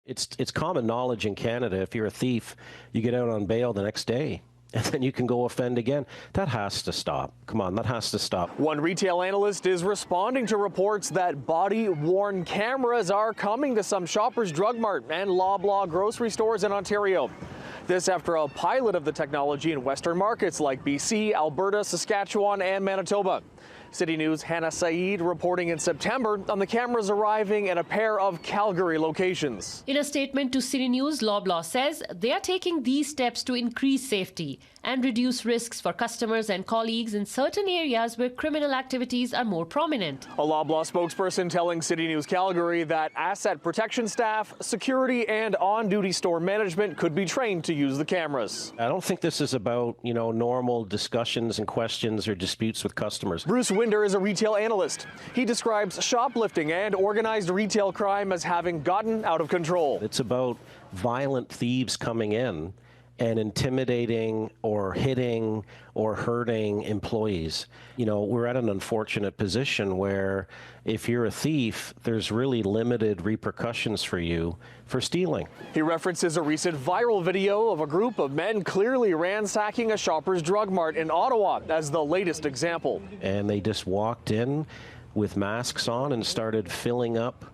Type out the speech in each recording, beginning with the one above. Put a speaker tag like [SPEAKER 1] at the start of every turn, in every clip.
[SPEAKER 1] It's common knowledge in Canada, if you're a thief, you get out on bail the next day. And then you can go offend again. That has to stop. Come on, that has to stop.
[SPEAKER 2] One retail analyst is responding to reports that body-worn cameras are coming to some Shoppers Drug Mart and Loblaws grocery stores in Ontario. This after a pilot of the technology in Western markets like BC, Alberta, Saskatchewan, and Manitoba. City News' Hannah Saeed reporting in September on the cameras arriving in a pair of Calgary locations.
[SPEAKER 3] In a statement to City News, Loblaws says they are taking these steps to increase safety and reduce risks for customers and colleagues in certain areas where criminal activities are more prominent.
[SPEAKER 2] A Loblaws spokesperson telling City News Calgary that asset protection staff, security, and on-duty store management could be trained to use the cameras.
[SPEAKER 1] I don't think this is about, normal discussions and questions or disputes with customers.
[SPEAKER 2] Bruce Winder is a retail analyst. He describes shoplifting and organized retail crime as having gotten out of control.
[SPEAKER 1] It's about violent thieves coming in and intimidating or hitting or hurting employees. We're at an unfortunate position where if you're a thief, there's really limited repercussions for you for stealing.
[SPEAKER 2] He references a recent viral video of a group of men clearly ransacking a Shoppers Drug Mart in Ottawa as the latest example.
[SPEAKER 1] And they just walked in with masks on and started filling up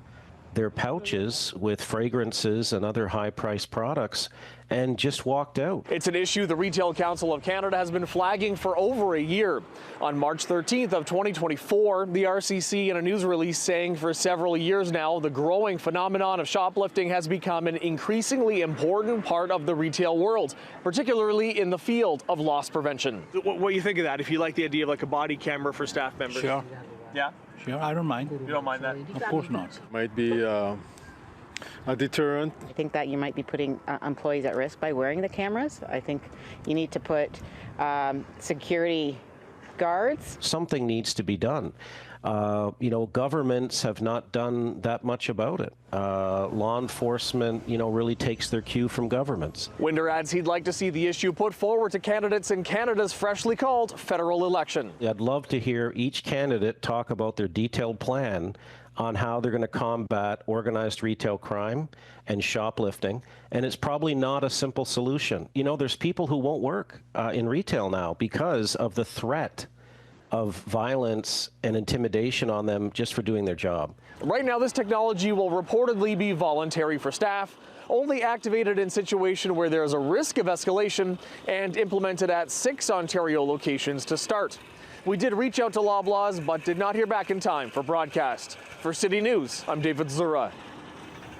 [SPEAKER 1] their pouches with fragrances and other high-priced products and just walked out.
[SPEAKER 2] It's an issue the Retail Council of Canada has been flagging for over a year. On March 13th of 2024, the RCC in a news release saying for several years now, the growing phenomenon of shoplifting has become an increasingly important part of the retail world, particularly in the field of loss prevention. What do you think of that? If you like the idea of like a body camera for staff members?
[SPEAKER 4] Sure.
[SPEAKER 2] Yeah?
[SPEAKER 4] Sure, I don't mind.
[SPEAKER 2] You don't mind that?
[SPEAKER 4] Of course not.
[SPEAKER 5] Might be a deterrent.
[SPEAKER 6] I think that you might be putting employees at risk by wearing the cameras. I think you need to put security guards.
[SPEAKER 1] Something needs to be done. Governments have not done that much about it. Law enforcement, really takes their cue from governments.
[SPEAKER 2] Winder adds he'd like to see the issue put forward to candidates in Canada's freshly called federal election.
[SPEAKER 1] I'd love to hear each candidate talk about their detailed plan on how they're going to combat organized retail crime and shoplifting. And it's probably not a simple solution. There's people who won't work in retail now because of the threat of violence and intimidation on them just for doing their job.
[SPEAKER 2] Right now, this technology will reportedly be voluntary for staff, only activated in situation where there is a risk of escalation, and implemented at 6 Ontario locations to start. We did reach out to Loblaws, but did not hear back in time for broadcast. For City News, I'm David Zura.